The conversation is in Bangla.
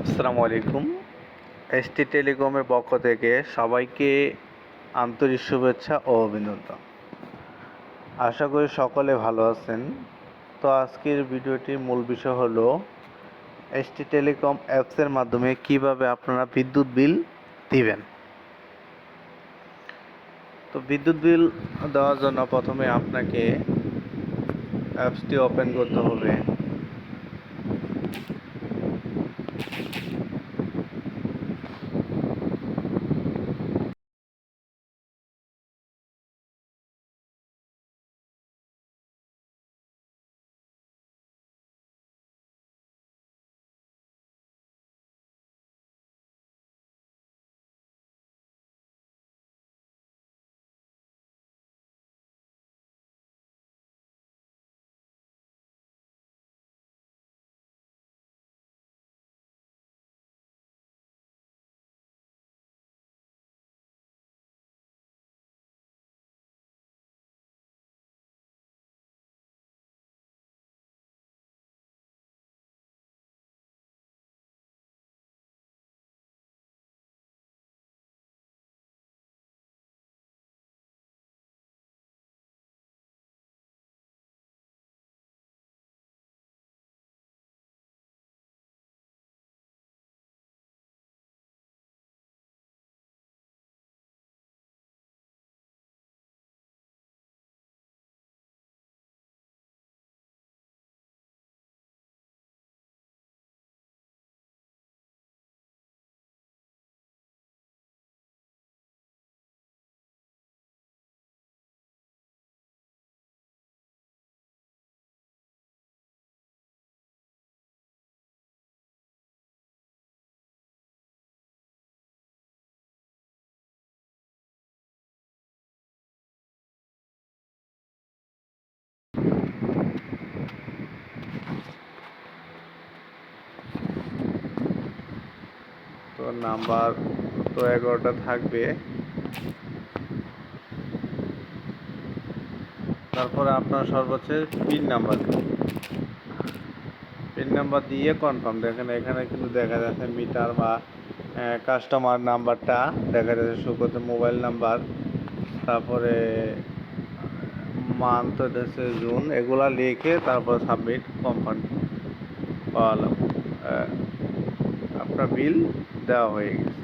আসসালামু আলাইকুম। এসটি টেলিকমের পক্ষ থেকে সবাইকে আন্তরিক শুভেচ্ছা ও অভিনন্দন। আশা করি সকলে ভালো আছেন। তো আজকের ভিডিওটির মূল বিষয় হলো এসটি টেলিকম অ্যাপসের মাধ্যমে কিভাবে আপনারা বিদ্যুৎ বিল দিবেন। তো বিদ্যুৎ বিল দেওয়ার জন্য প্রথমে আপনাকে অ্যাপসটি ওপেন করতে হবে। তো নাম্বার তো 11টা থাকবে। তারপরে আপনার সর্বোচ্চ পিন নাম্বার দিয়ে কনফার্ম। দেখেন এখানে কিন্তু দেখা যাচ্ছে মিটার বা কাস্টমার নাম্বারটা দেখা যাচ্ছে, শো করতে মোবাইল নাম্বার, তারপরে মান্থ হচ্ছে জুন, এগুলা লিখে তারপর সাবমিট কনফার্ম পাওয়ালাম। আপনার বিল দেওয়া হয়ে গেছে।